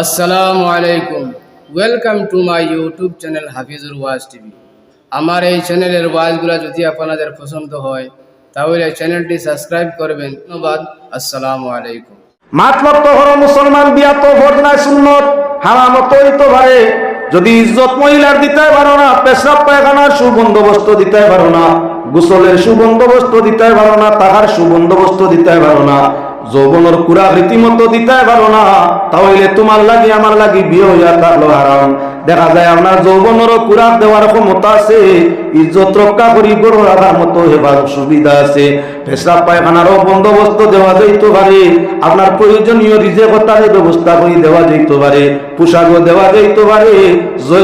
আসসালামু আলাইকুম। Welcome to my YouTube channel Hafizur was TV. আমার এই চ্যানেলের ওয়াজগুলো যদি আপনাদের পছন্দ হয় তাহলে চ্যানেলটি সাবস্ক্রাইব করবেন। ধন্যবাদ। আসসালামু আলাইকুম। মাতলব তো হলো মুসলমান বিয়া তো বদনায় সুন্নত হারামতই তো ভাই যদি ইজ্জত মহিলার দিতে পারো না, পেশাব পায়খানার সুবন্দোবস্ত দিতে পারো না, গোসলের সুবন্দোবস্ত দিতে পারো না, তাহার সুবন্দোবস্ত দিতে পারো না, যৌবনের কুড়া রীতিমতো দিতে পারো না, তাহলে তোমার লাগি আমার লাগি বিয়ে হইয়া থাকলো হারাম। দেখা যায় আপনার যৌবনের কুড়া দেওয়ার ক্ষমতা আছে, ইজ্জত রক্ষা করি গরু রাখার মতো হেবার সুবিধা আছে, পেশাব পায়খানারও বন্দোবস্ত দেওয়া যাইতে পারে, আপনার প্রয়োজনীয় রিজেকতার ব্যবস্থা করে দেওয়া যাইতে পারে, পোশাকও দেওয়া যাইতে পারে।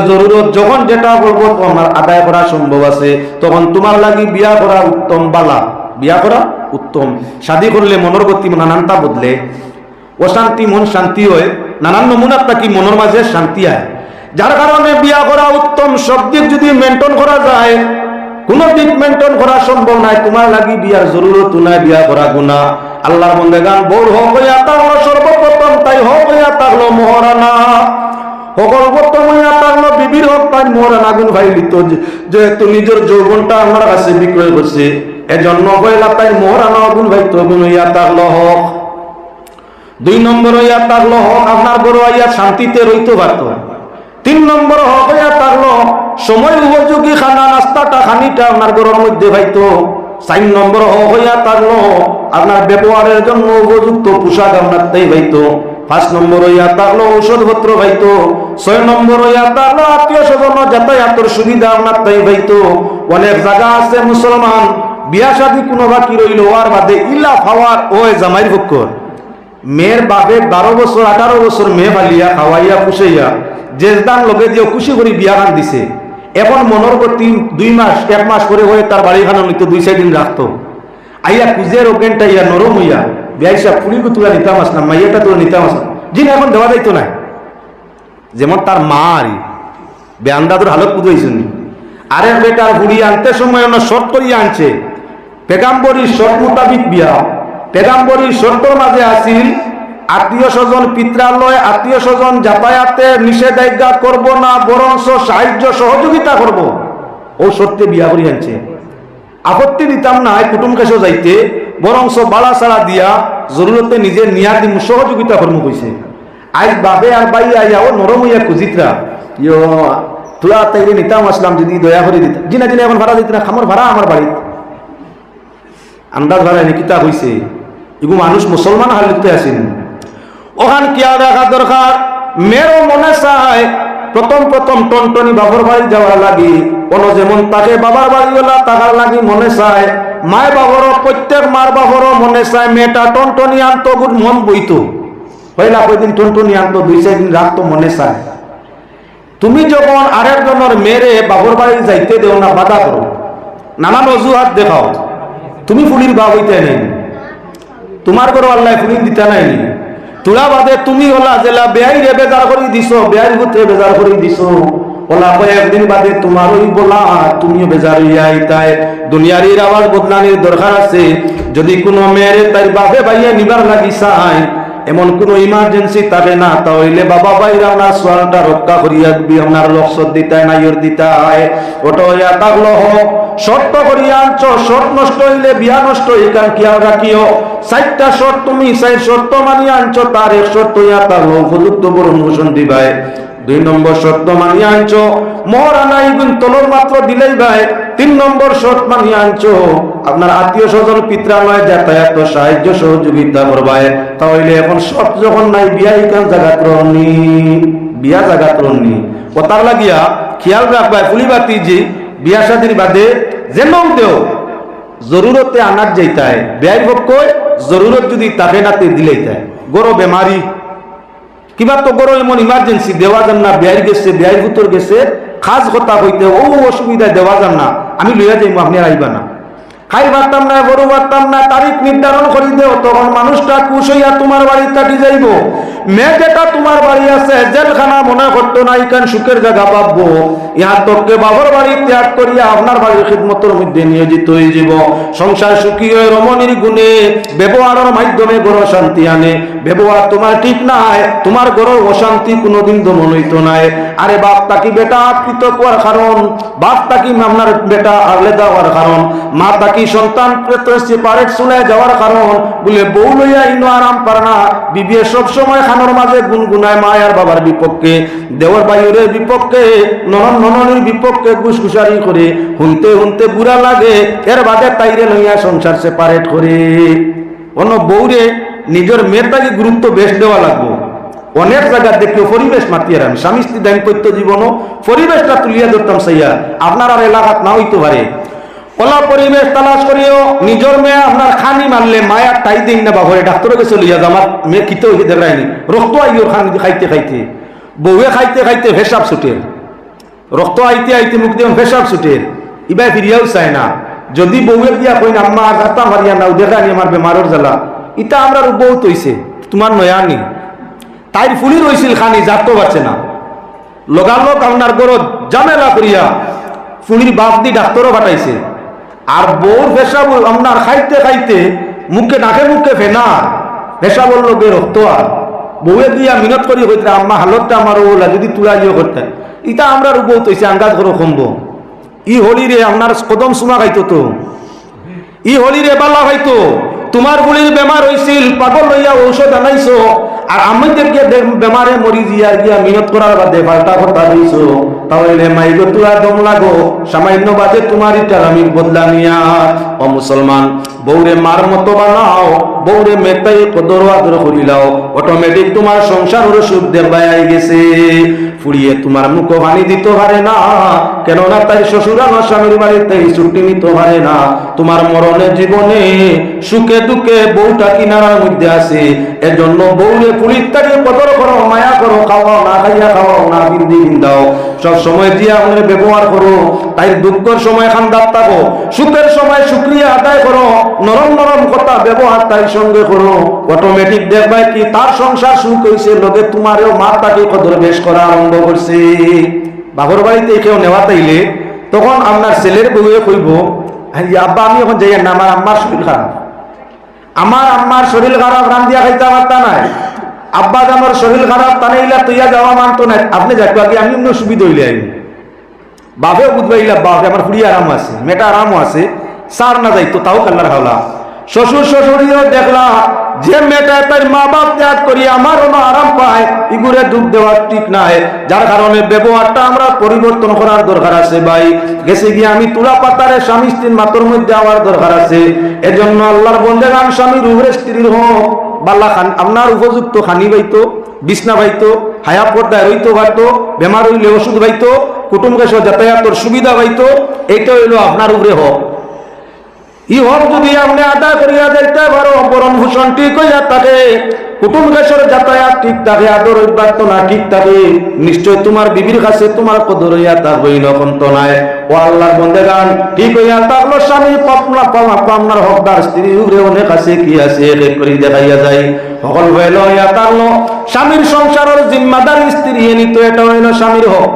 জরুরত যখন যেটা বলবো তোমার আদায় করা সম্ভব আছে, তখন তোমার লাগি বিয়া করা উত্তম। বালা বিয়া করা উত্তম। শাদী করলে মনের গতি নানানটা বদলে, অশান্তি মন শান্তি হয়, নানান নমুনাটা কি মনের মাঝে শান্তি হয়, যার কারণে বিয়া করা উত্তম। সব দিক যদি মেনটেন করা যায়, কোন দিক মেনটেন করা সম্ভব নাই, তোমার লাগি বিয়ার জরুরত নাই, বিয়া করা গুনাহ। আল্লাহর বন্দেগান বউর হক হইয়া থাকলো সর্বপ্রথম, তাই হক হইয়া থাকলো মহারানা, সকল প্রথম হইয়া থাকলো বিবির হক, তাই মহারানা গুণ ভাই লিত যেহেতু নিজের যৌবনটা আমার কাছে বিক্রয় করছে, এজন্য কইলা তাই মহারানা গুণ ভাই তো গুণ হইয়া থাকলো হক। 2 নম্বর হইয়া থাকলো হক আপনার বড় হইয়া শান্তিতে রইতে পারত। 3 নম্বর হক হইয়া থাকলো সময় উপযোগী খানা নাস্তাটা খানিটা আপনার ঘরের মধ্যে পাইতো। 4 নম্বর হক হইয়া থাকলো আপনার ব্যবহারের জন্য উপযুক্ত পোশাক আপনার তাই পাইতো। 5 নম্বর হইয়া থাকলো ঔষধপত্র পাইতো। 6 নম্বর হইয়া থাকলো আত্মীয় স্বজন যাতায়াতের সুবিধা আপনার তাই পাইতো। অনেক জায়গা আছে মুসলমান বিয়া শাদী কোনো বাকি রইল আর বাদে ইলা খাওয়ার ওই জামাইর ভক্কর মেয়ের বাপে 12 বছর 18 বছর মেয়ে বালিয়া খাওয়াইয়া পুষাইয়া জেজদান লগে দিয়ে খুশি করে বিয়া খান দিছে। এখন মনের প্রতি 2 মাস 1 মাস করে হয়ে তার বাড়ি খানো নিত 2-4 দিন রাখতো, আইয়া কুজের ওকেনটা ইয়া নরম হইয়া বিয়াইসা পুলিকে তুলা নিতাম আসলাম, মাইয়াটা তুলে নিতাম আসলাম, যিনি এখন দেওয়া যাইতো না। যেমন তার মা আরি বেআন্দাদুর হালত বুঝাইছেন, আরেক বেটার বুড়ি আনতে সময় অন্য শর্ট করিয়া আনছে, পেগাম্বরীর শর্ট মোতাবিক বিয়া। পেগাম্বরীর শর্তর মাঝে আসিল আত্মীয় স্বজন পিত্রালয় আত্মীয় স্বজন যাতায়াতে নিষেধাজ্ঞা করব না, বরং সাহায্য সহযোগিতা করব, ও শর্তে বিয়া করি আনছে। আপত্তি দিতাম না কুটুম কাছেও যাইতে, বরং বাড়া ছাড়া দিয়া জরুরতে নিজের নিয়া দিম সহযোগিতা করবো কইছে। আজ বাবে আর বাই আইয়া ও নরম হইয়া খুঁজিতরা ইয় তোরা তাইলে নিতাম আসলাম যদি দয়া করে দিতাম, জিনা জিনা এখন ভাড়া দিত না, খামর ভাড়া আমার বাড়ি আন্দাজ ভাড়া নিকিতা হইছে। এগুলো মানুষ মুসলমান হালিতে আসেন, ওখান কিয়া রাখা দরকার। মেয়েরও মনে চায় প্রথম টনটনি বাবার বাড়ি যাওয়ার লাগি, কোনো যেমন তাকে বাবার বাড়ি গেলা তাকার লাগি মনে চায়। মায় বাবারও প্রত্যেক মার বাবারও মনে চায় মেয়েটা টনটনি আনতো, গুড মন বইতো, হইলা কয়দিন টনটনি আনতো 2-4 দিন রাখতো, মনে চায়। তুমি যখন আরেকজনের মেয়েরে বাবার বাড়ি যাইতে দেও না, বাধা করো, নানান অজুহাত দেখাও, তুমি ফুলির বা হইতে নেই, তোমার ঘর আল্লাহ ফুলির দিতে নাই, তোরা বাদে তুমি ওলা জেলা বেয়াই রে বেজার করে দিছ, বেয়াই ভূতে বেজার করে দিছ, ওলা কয়েকদিন বাদে তোমার ওই বলা তুমিও বেজার হইয়া আইতাই। দুনিয়ারির আওয়াজ বদলানির দরকার আছে। যদি কোনো মেয়েরে তাই বাপে ভাইয়া নিবার লাগি চায়, এমন কোনো ইমার্জেন্সি থাকে না, তাহলে বাবা ভাইরা আপনার সোয়ালটা রক্ষা করিয়া দিবি, আপনার লক্ষ্য দিতায় নাইয়ের দিতায়, ওটা হইয়া থাকলো হোক। শর্ত করিয়া আনছো, শর্ত নষ্ট হইলে বিয়া নষ্ট, এখান কিয়া রাখিও। 4টা শর্ত তুমি 4 শর্ত মানিয়া আনছো, তার 1 শর্ত হইয়া থাকলো উপযুক্ত বরণ মোশন দিবাই। 2 নম্বর শর্ত মানিয়া আনছো মহারানা ইগুন তলর মাত্র দিলেই ভাই। 3 নম্বর শর্ত মানিয়া আনছো আপনার আত্মীয় স্বজন পিত্রালয় যাতায়াত সাহায্য সহযোগিতা করবায়। তাহলে এখন শর্ত যখন নাই বিয়া ইকান জায়গা করনি, বিয়া জায়গা করনি, কথার লাগিয়া খেয়াল রাখবায় ফুলিবাতি যে বিয়া শাদির বাদে যেন দেও জরুরতে আনার যাইতায়, ব্যয়ের পক্ষ জরুরত যদি তাকে নাতে দিলেই তাই। গরো বেমারি কিবা তো গরো এমন ইমার্জেন্সি দেওয়া যান না, ব্যয়ের গেছে ব্যয়ের ভিতর গেছে, খাস কথা হইতে ও অসুবিধায় দেওয়া যান না, আমি লইয়া যাইব আপনি আইবা না, খাই পারতাম না, গরু পারতাম না, তারিখ নির্ধারণ করি দেও, তখন মানুষটা খুশ হইয়া তোমার বাড়ি কাটি যাইব। মেয়ে যেটা তোমার বাড়ি আছে জেলখানা মনে করতো না, এখান সুখের জায়গা পাবো, ইহা তোকে বাবার বাড়ি ত্যাগ করিয়া আপনার বাড়ির খিদমতের মধ্যে নিয়োজিত হয়ে যাব। সংসার সুখী হয়ে রমণীর গুণে ব্যবহারের মাধ্যমে গড় শান্তি আনে। ব্যবহার তোমার ঠিক নাই, তোমার গড় অশান্তি কোনোদিন দমন হইতো নাই। আরে বাপ তাকি বেটা আত্মীত হওয়ার কারণ, বাপ তাকি আপনার বেটা আলাদা হওয়ার কারণ, মা তাকি সন্তান সেপারেট চলে যাওয়ার কারণ, বলে বউ লইয়া ইনো আরাম পারে না, বিবিএ সব সময় খানোর মাঝে গুনগুনায় মায়ের বাবার বিপক্ষে, দেওয়ার বাইরের বিপক্ষে, নননের বিপক্ষে গুসগুসারি করে, হুনতে হুনতে বুড়া লাগে, এর বাদে তাইরে লইয়া সংসার সেপারেট করে। অন্য বউরে নিজের মেয়ের তাকে গুরুত্ব বেশ দেওয়া লাগবো। অনেক জায়গা দেখিও পরিবেশ মাতিয়ে আমি স্বামী স্ত্রী দাম্পত্য জীবনও পরিবেশটা তুলিয়া ধরতাম সাইয়া, আপনার আর এলাকাত না হইতে পারে। ওলা পরিবেশ তালাশ করিও নিজের মেয়ে আপনার খানি মারলে মায়ার টাই দিন না বাবরে ডাক্তারকে চলিয়া যা, আমার মেয়ে কিতে হইতে দেখায়নি, রক্ত আইও খানি খাইতে খাইতে, বউয়ে খাইতে খাইতে ভেসাব ছুটে, রক্ত আইতে আইতে মুখ দিয়ে ভেসাব ছুটে, ইবাই ফিরিয়াও চায় না। যদি বউয়ে দিয়া কই না আম্মা গাতা মারিয়া নাও দেখানি আমার বেমারের জ্বালা, ইটা আমরা বউ তৈছে তোমার নয়ানি, তাই ফুলি রইছিল খানি যাতো পারছে না, লগালগ আপনার গরজ জামেলা করিয়া ফুলির বাপ দি ডাক্তারও পাঠাইছে। আর বউর পেশাব আপনার খাইতে খাইতে মুখে নাকে মুখে ফেনা পেশাবর লোকে রক্ত, আর বউয়ে দিয়া মিনত করি হইতে আম্মা হালতটা আমার ওলা যদি তুলা ইয়ে করতে, ইটা আমরা বউ তৈছে আঙ্গাজ করো কমব। ই হলিরে আপনার কদম সুমা খাইতো, তো ই হলিরে বালা হয়তো তোমার গুলির বেমার হয়েছিল, পাগল হইয়া ঔষধ আনাইছো, আর আমি দেখে বেমারে মরি গিয়া গিয়া মিনত করার বাদে পাল্টা কথা দিয়েছো, তাহলে মাইগো তুলা দম লাগো সামান্য বাদে তোমার ইটা আমি বদলা নিয়া। ও মুসলমান, বউরে মার মতো বানাও, বউরে মেতাই কদর আদর করিলাও, অটোমেটিক তোমার সংসারের সুখ দেবাই গেছে। ফুড়িয়ে তোমার মুখ ভানি দিতে পারে না, কেননা তাই শ্বশুরানো স্বামীর বাড়িতে ছুটি নিতে পারে না। তোমার মরণের জীবনে সুখে দুঃখে বউটা কিনারার মধ্যে আছে, এজন্য বউরে ফুড়ির তাকে কদর করো, মায়া করো, খাওয়াও না খাইয়া খাওয়াও না বিন্দি বিন্দাও, সব সময় দিয়া আমাদের ব্যবহার করো। তাই দুঃখের সময় খান্দার থাকো, সুখের সময় শুক্রিয়া আদায় করো, নরম নরম কথা ব্যবহার তাই সঙ্গে করো, অটোমেটিক দেখবে কি তার সংসার সুখ হয়েছে, লোকে তোমারও মা তাকে কদর বেশ করা আরম্ভ করছে। বাবর বাড়িতে কেউ নেওয়া তাইলে তখন আপনার ছেলের বউয়ে কইব, আব্বা আমি এখন যাই না, আমার আম্মার শরীর খারাপ, আমার আম্মার শরীর খারাপ, রান্ধিয়া খাইতে পারতা নাই, আব্বা আমার শরীর খারাপ, তা নাইলা তৈয়া যাওয়া মানতো না, আপনি যাইতো আগে আমি অন্য সুবিধা হইলে আইনি। বাপেও বুঝবাইলা বাপে আমার ফুড়ি আরাম আছে, মেয়েটা আরামও আছে, সার না যাইতো তাও কাল্লার হাওলা। শ্বশুর শ্বশুরিও দেখলা যে মেয়েটা তার মা বাপ ত্যাগ করি আমারও না আরাম পায়, ইগুরে দুঃখ দেওয়ার ঠিক নাই, যার কারণে ব্যবহারটা আমরা পরিবর্তন করার দরকার আছে। ভাই গেছে গিয়ে আমি তুলা পাতারে স্বামী স্ত্রীর মাতর মধ্যে আওয়ার দরকার আছে। এজন্য আল্লাহর বন্দেগান স্বামীর উপরে স্ত্রীর হোক বাল্লা খান আপনার উপযুক্ত খানি পাইতো, বিছনা পাইতো, হায়া পর্দায় রইতে পারতো, বেমার হইলে ওষুধ পাইতো, কুটুম গেছ যাতায়াতের সুবিধা পাইতো, এইটা হইলো আপনার উপরে হোক। ই হোক যদি আপনি আদায় করিয়া দেখতে পারো, বরণ ভূষণ ঠিক হইয়া থাকে, কুটুম গেছর যাতায়াত ঠিক থাকে, আদর অভ্যর্থনা ঠিক থাকে, নিশ্চয় তোমার বিবির কাছে তোমার কদর হইয়া থাকবেই নখন তো নাই। ও আল্লাহর বন্দেগান ঠিক হইয়া থাকলো স্বামী আপনার হকদার স্ত্রী উপরে অনেক আছে কি আছে এক করে দেখাইয়া যায়। সকল হইল হইয়া থাকলো স্বামীর সংসারের জিম্মাদারি স্ত্রী নিত, এটা হইল স্বামীর হক।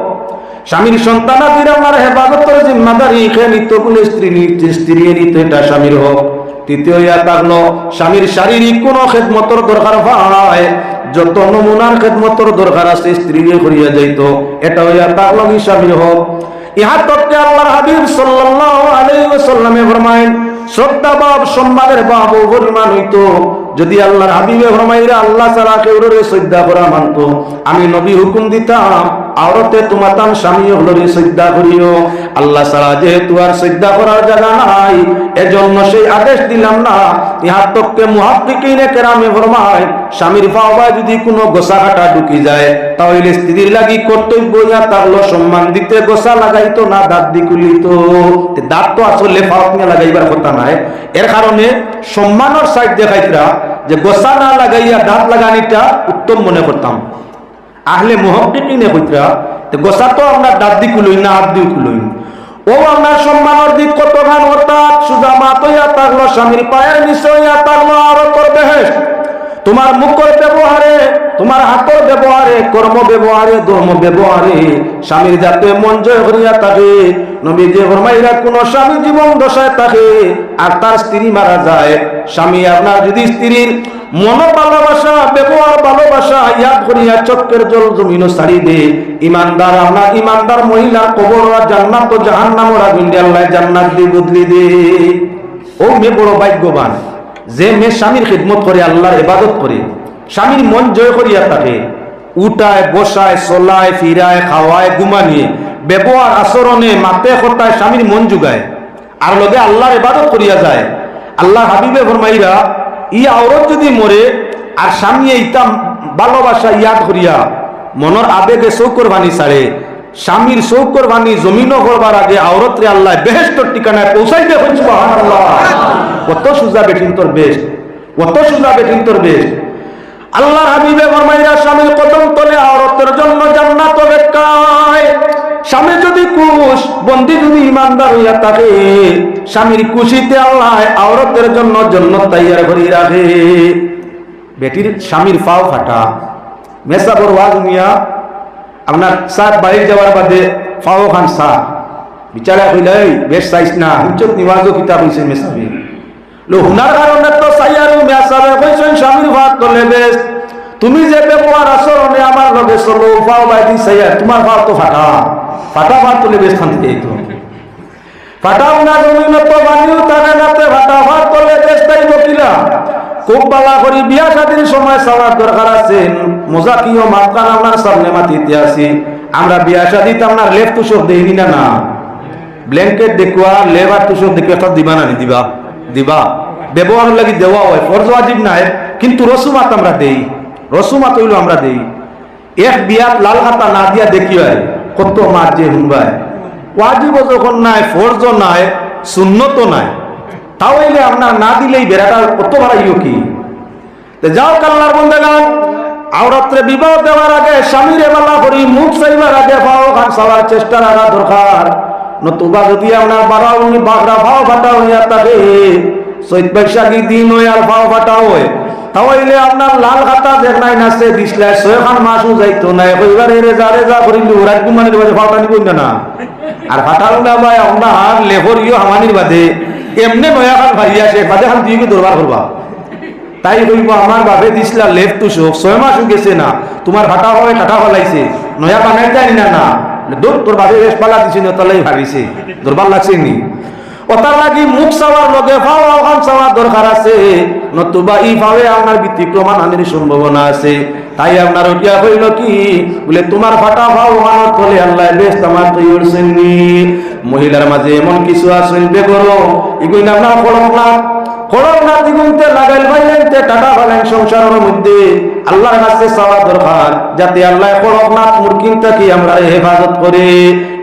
স্বামীর সন্তানাদির আমার হেফাজতের জিম্মাদারি খেয়ে নিত বলে স্ত্রী নিত, এটা স্বামীর হক। তৃতীয় ইয়া থাকলো স্বামীর শারীরিক কোনো খেদমতর দরকার হয়, যত নমুনার খেদমতর দরকার আছে স্ত্রী করিয়া যাইতো, এটা হইয়া থাকলো স্বামীর হক। ইহা তত্ত্বে আল্লাহর হাবিব সাল্লাল্লাহু আলাইহি ওয়াসাল্লামে ফরমায়েন, শ্রদ্ধা বাপ সম্মানের বাপ ও পরিমাণ হইতো যদি আল্লাহর হাবিবে ফরমাইরা আল্লাহ ছাড়া কেউ শ্রদ্ধা করা মানতো, আমি নবী হুকুম দিতাম আওরতে তোমাতাম স্বামী হলরে শ্রদ্ধা করিও। আল্লাহ ছাড়া যেহেতু আর শ্রদ্ধা করার জায়গা নাই, এজন্য সেই আদেশ দিলাম না। ইহা তককে মুহাক্কিকিনে কেরামে ফরমায়, স্বামীর পাওয়ায় যদি কোনো গোসা কাটা ঢুকি যায়, তাহলে স্ত্রীর লাগি কর্তব্য ইয়া তাহলে সম্মান দিতে গোসা লাগাইতো না, দাঁত দি খুলিতো। দাঁত তো আসলে পাওয়া নিয়ে লাগাইবার কথা নাই, এর কারণে সম্মানের সাইড দেখাইতরা যে গোসা না লাগাইয়া দাঁত লাগানিটা উত্তম মনে করতাম। আহলে মুহাক্কিকিনে কইতরা গোসা তো আমরা দাঁত দি খুলই না, হাত দি খুলই। ও আপনার সম্মানের দিক কতখান অর্থাৎ সুজা মাত হইয়া থাকলো, স্বামীর পায়ের নিচে হইয়া থাকলো আরতর বেহেশত। তোমার মুখের ব্যবহারে, তোমার হাতের ব্যবহারে, কর্ম ব্যবহারে, ধর্ম ব্যবহারে স্বামীর যাতে মন জয় করিয়া থাকে। নবীজি ফরমাইরা কোন স্বামী জীবন দশায় থাকে আর তার স্ত্রী মারা যায়, স্বামী আপনার যদি স্ত্রীর মন ভালোবাসা, ব্যবহার ভালোবাসা ইয়াদ করিয়া চক্কের জল জমিন ছাড়ি দে, ইমানদার আপনার ইমানদার মহিলার কবর জান্নাত ও জাহান্নামের আগুন দিয়ে আল্লাহ জান্নাত দিয়ে বদলি দে। ও মেয়ে বড় ভাগ্যবান যে মেয়ে স্বামীর খিদমত করে, আল্লাহর ইবাদত করে, স্বামীর মন জয় করিয়া থাকে, উঠায় বসায় চলায় ফিরায় খাওয়ায় ঘুমানিয়ে ব্যবহার আচরণে মাতে কথায় স্বামীর মন জুগায় আর লগে আল্লাহর ইবাদত করিয়া যায়। আল্লাহ হাবিবে ফরমাইরা ই আওরত যদি মরে আর স্বামী এইটা ভালোবাসা ইয়াদ করিয়া মনের আবেগে চৌকর বাণী ছাড়ে, স্বামীর চৌকর বাণী জমিন করবার আগে আওরতরে আল্লাহ বেহেশতর ঠিকানায় পৌঁছাই দে। সুবহানাল্লাহ, কত সুজা বেটিন তোর বেশ, কত সুজা বেটিন তোর বেশ। আল্লাহ হাবিবে ফরমাইরা স্বামীর কদম তলে আওরতের জন্য জান্নাত অপেক্ষায়। স্বামী যদি কুশ বন্দি যদি ইমানদার হইয়া থাকে, স্বামীর খুশিতে আল্লাহ আওরতের জন্য জান্নাত তৈয়ার করে রাখে। বেটির স্বামীর পাও ফাটা মেসা বরওয়াজ মিয়া আপনার সাত বাড়ি যাওয়ার বাদে পাও খান সা বিচারা কইলে বেশ চাইছ না হুজুর নিওয়াজও কিতাব হইছে মেসাবি লো হুনার কারণে তো সাইয়ারু মেসাবে কইছেন স্বামীর ভাত তোলে বেশ। তুমি যে ব্যবহার আচরণে আমার লগে চলো পাও বাইদি সাইয়ার তোমার ভাত তো ফাটা ফাটা ভাত তোলে বেশ খান থেকে তো ফাটাও না জমিন তো বানিও তাকে নাতে ফাটা ভাত তোলে বেশ তাই বকিলা। খুব বালা করি বিয়া শাদীর সময় সালার দরকার আছে, মজা কিও মাতকান আপনার সামনে মাতিতে আসি। আমরা বিয়া শাদীতে আপনার লেফট তুষক দেইনি না, না ব্ল্যাঙ্কেট দেখুয়া লেবার তুষক দেখুয়া একটা দিবা না দিবা দিবা ব্যবহার লাগি দেওয়া হয়, ফরজ ওয়াজিব নাই, কিন্তু রসুমাত আমরা দেই, রসুমাত হইলো আমরা দেই। এক বিয়াত লাল খাতা না দিয়া দেখি হয় কত মার যে হুনবায়, ওয়াজিব যখন নাই, ফরজ নাই, সুন্নত নাই, তাহলে আপনার না দিলেই বেড়াটা কত বাড়াইও কি। যাও কাল্লার বন্দেগান আওরাত্রে বিবাহ দেওয়ার আগে স্বামীর এবালা করি মুখ চাইবার আগে ভাও খান চাওয়ার চেষ্টা রাখা দরকার। নতুবা যদি আপনার বারাউনি বাগড়া ভাও ফাটা হইয়া থাকে, চৈত বৈশাখী দিন হয় আর ভাও ফাটা হয়, তাহলে আপনার লাল খাতা দেখনাই নাচে দিসলাই 6 খান মাসও যাইতো না। এবার রেজা রেজা করিলি ওরাই কুমানের বাদে ভাওটা নিব না আর ফাটাল না ভাই আপনার লেহর ইয়ে হামানির বাদে এমনি নয়া খান ভাইয়া সে বাদে খান দিয়ে দরবার করবা। তাই কইব আমার বাপে দিছিলা লেফট তুষক 6 মাসও গেছে না, তোমার ফাটা হয় কাটা ফলাইছে নয়া বানাই যায় না না দূর তোর বাপে বেশ পালা দিছি না তালাই ভাবিছে দরবার লাগছে নি। ওটার লাগি মুখ চাওয়ার লগে ভাও আহ্বান চাওয়ার দরকার আছে, নতুবা ই ভাবে আপনার ব্যতিক্রমান আনের সম্ভাবনা আছে। তাই আপনার ওটিয়া হইল কি বলে তোমার ফাটা ভাও মানত হলে আল্লাহ বেশ তোমার তৈরি করছেননি। মহিলার মাঝে এমন কিছু আছেন বেগরো এগুলি আপনার খড়ক না দিগুনতে লাগাইল ভাইলেনতে টাকা ভালেন সংসারের মধ্যে আল্লাহর কাছে চাওয়া দরকার যাতে আল্লাহ খড়ক না মুরকিন থাকি আমরা হেফাজত করে।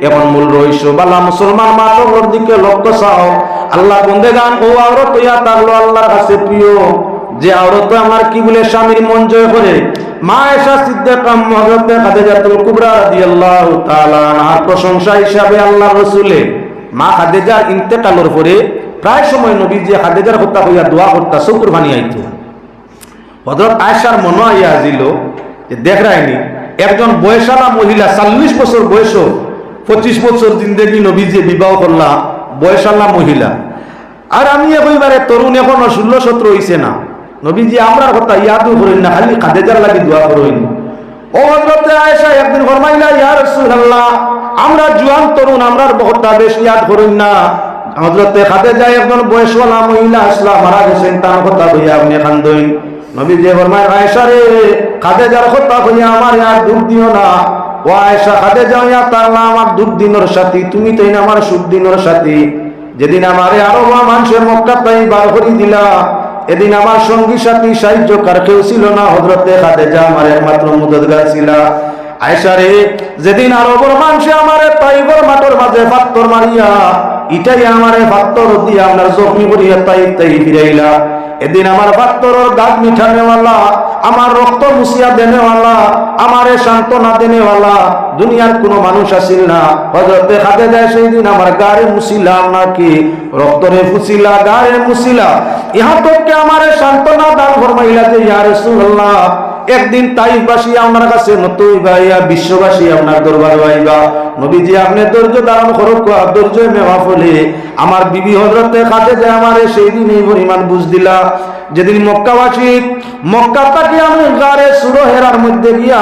এমন মূল রহস্য বালা মুসলমান মাতর দিকে লক্ষ্য চাও। আল্লাহ বন্দেগান ও আওরত ইয়া তাহলো আল্লাহর কাছে প্রিয় যে আওরত আমার কি বলে স্বামীর মন জয় করে। মা আয়েশা সিদ্দিকা হযরত খাদিজাতুল কুবরা রাদিয়াল্লাহু তাআলা আনহার প্রশংসা হিসাবে আল্লাহর রাসূলে মা খাদিজার ইন্তেকালের পরে প্রায় সময় নবীজি খাদিজার কথা কইয়া দোয়া করতা শুকর বানি আইতো। হযরত আয়েশার মনে আইয়া আসিল যে দেখ রাইনি একজন বয়সালা মহিলা 40 বছর বয়স 25 বছর জিন্দেগি নবীজি বিবাহ করলা বয়সালা মহিলা, আর আমি একেবারে তরুণ এখনো 16-17 হইছে না। নবীজি আমরার কথা ইয়াদও করেন না, খালি খাদিজার লাগি দোয়া করেন। ও হযরত আয়েশা একদিন ফরমাইলা ইয়া রাসূলুল্লাহ আমরা জওয়ান তরুণ আমরার বহুতটা বেশ ইয়াদ করেন না। হযরত খাদিজা একজন বয়সওয়ালা মহিলা আসলা মারা গেছেন, তার কথা কইয়া আপনি কান্দইন। নবীজি ফরমায় আয়েশা রে খাদিজার কথা কইয়া আমার আর দুঃখ দিও না। ও আয়েশা খাদিজা ইয়া তাআলা আমার দুঃখ দিনের সাথী, তুমি তাই না আমার সুখ দিনের সাথী। যেদিন আমারে আরো মানুষের মক্কা তাই বার করে দিলা এদিন আমার সঙ্গী সাথী সাহায্যকার কেউ ছিল না, হযরত খাদিজা আমার একমাত্র মদদগার ছিল। আয়েশা রে যেদিন আরবের মানুষে আমারে তাইফের মাঠের মাঝে পাথর মারিয়া ইটাই আমারে পাথর দিয়া আপনার জখমি করিয়া তাই ফিরাইলা, এদিন আমার পাত্তরর দাগ মিঠানেওয়ালা, আমার রক্ত মুছিয়া দেনেওয়ালা, আমারে সান্ত্বনা দেনেওয়ালা দুনিয়ার কোনো মানুষ আসিল না। হযরতে খাদিজা সেই দিন আমার গাড়ে মুছিলা, নাকি রক্তরে ফুছিলা, গাড়ে মুছিলা, ইহা তোকে আমারে সান্ত্বনা দান ফরমাইলা যে ইয়া রাসূলুল্লাহ একদিন তাইফবাসী আপনার কাছে নতুবা ইয়া বিশ্ববাসী আপনার দরবারে আইবা, নবীজি আপনি ধৈর্য ধারণ করুক, ধৈর্য মেওয়া ফলে আমার বিবি হযরতে খাদিজা আমারে সেই দিন এই পরিমাণ বুঝ দিলা। যেদিন মক্কাবাসী মক্কা থেকে আমি গারে সুর হেরার মধ্যে গিয়া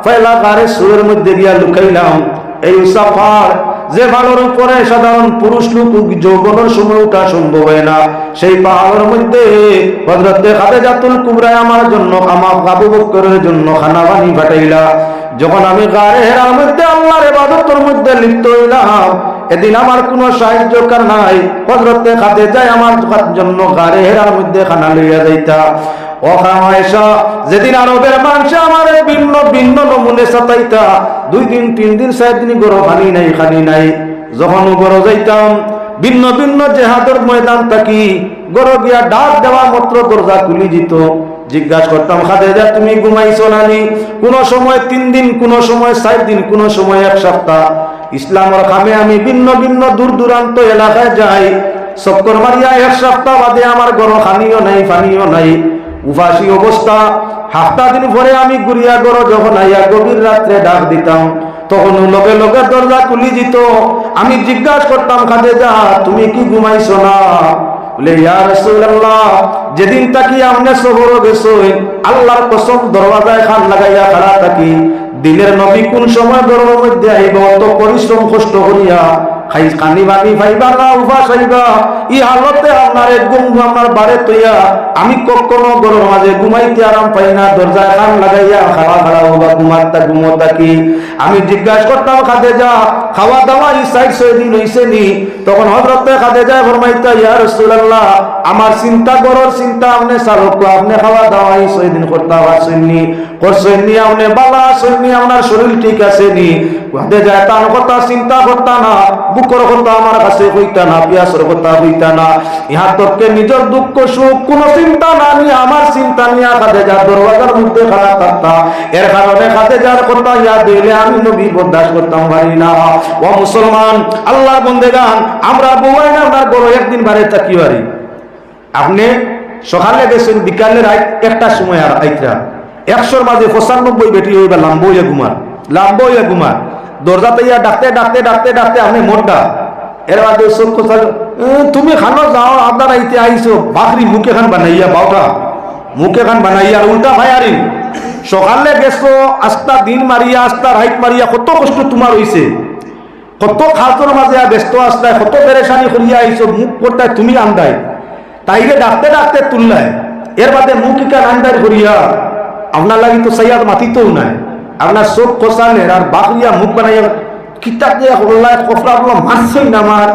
ফেলা গারে সুরের মধ্যে গিয়া লুকাইলাম, এই সাফার যে ভালোর উপরে সাধারণ পুরুষ লোক যৌবনের সময় ওঠা সম্ভব হয় না, সেই পাহাড়ের মধ্যে হযরতে খাদিজাতুল কুবরা আমার জন্য আবু বকরের জন্য খানা বানি পাঠাইলা। যখন আমি গারে হেরার মধ্যে আল্লাহর ইবাদতের মধ্যে লিপ্ত হইলাম, এদিন আমার কোনো সাহায্যকার নাই, হযরতে খাদিজা আমার জন্য গারে হেরার মধ্যে খানা লইয়া যাইতা। ও খামায়েশা যেদিন আরবের মানুষ আমার ভিন্ন ভিন্ন নমুনে সাতাইতা, 2 দিন 3 দিন 4 দিন গরো পানি নাই খানি নাই। যখন গরো যাইতাম ভিন্ন ভিন্ন জেহাদের ময়দান থাকি, গরো গিয়া ডাক দেওয়া মাত্র দরজা খুলি যেত। জিজ্ঞাসা করতাম খাদিজা তুমি ঘুমাইছো নানি? কোন সময় 3 দিন, কোন সময় 4 দিন, কোন সময় 1 সপ্তাহ। ইসলামের কামে আমি ভিন্ন ভিন্ন দূর দূরান্ত এলাকায় যাই, চক্কর মারিয়া 1 সপ্তাহ বাদে আমার গরো খানিও নাই পানিও নাই, উপাসী অবস্থা। 7 দিন পরে আমি গুড়িয়া গরো যখন আইয়া গভীর রাত্রে ডাক দিতাম, তখন লগে লগে দরজা খুলি যেত। আমি জিজ্ঞাসা করতাম খাদিজা তুমি কি ঘুমাইছো না? বলে ইয়া রাসূলুল্লাহ যেদিন তাকি আমনে সফর গেছো আল্লাহর কসম দরওয়াজায় খান লাগাইয়া খাড়া থাকি, দিনের নবী কোন সময় গরমের মধ্যে আইব, অত পরিশ্রম কষ্ট করিয়া খাই কানি বানি ভাইবা না উপাস আইবা, ই হালতে আপনার ঘুম আপনার বাড়ে তৈয়া আমি কখনো গরমের মাঝে ঘুমাইতে আরাম পাই না, দরজায় কান লাগাইয়া খাওয়া খাওয়া হবা ঘুমাতা ঘুমোতা কি। আমি জিজ্ঞাসা করতাম খাদিজা খাওয়া দাওয়া এই 4-6 দিন হইছে নি? তখন হযরতে খাদিজা ফরমাইতা ইয়া রাসূলুল্লাহ আমার চিন্তা গরর চিন্তা আপনি চালক, আপনি খাওয়া দাওয়া এই 6 দিন করতে পারছেননি, করছেননি আপনি বালা আছেননি, আপনার শরীর ঠিক আছে নি? খাদিজা তার কথা চিন্তা করতা না, বুকর কথা আমার কাছে হইতা না, পিয়াসর কথা হইতা না, ইহা তোকে নিজের দুঃখ সুখ কোন চিন্তা না নিয়ে আমার চিন্তা নিয়ে খাদিজা দরওয়াজার মধ্যে খাড়া থাকতা। এর কারণে খাদিজার কথা ইয়াদ দিলে আমি নবী বরদাস্ত করতাম পারি না। ও মুসলমান আল্লাহর বন্দেগান, আমরা বউয়াই না আপনার গরো একদিন বাড়ি থাকি পারি। আপনি সকালে গেছেন বিকালের 1টার সময় আর আইতরা 100-র মাঝে 95 বেটি হইবা লাম্বইয়া ঘুমার দরজাতে ইয়া ডাকতে ডাকতে ডাকতে ডাকতে আপনি মোটা। এর মাঝে সব কথা তুমি খানো যাও, আপনার আইতে আইছো বাকরি মুখে খান বানাইয়া বাউটা মুখে খান বানাইয়া আর উল্টা ভাইয়ারি সকালে গেছো আস্তা দিন মারিয়া আস্তা রাইত মারিয়া কত কষ্ট তোমার হইছে, কত খালতর মাঝে ব্যস্ত আসতায়, কত পেরেশানি করিয়া আইছো, মুখ করতায় তুমি আন্দায় তাইলে ডাকতে ডাকতে তুললায়। এর বাদে মুখ ইকা আন্দায় করিয়া আপনার লাগি তো সাইয়াদ মাতিতেও নাই, আপনার চোখ কষালের আর বাকরিয়া মুখ বানাইয়া কিতাব দিয়া হল্লায় কফরা বলো মারছই না আমার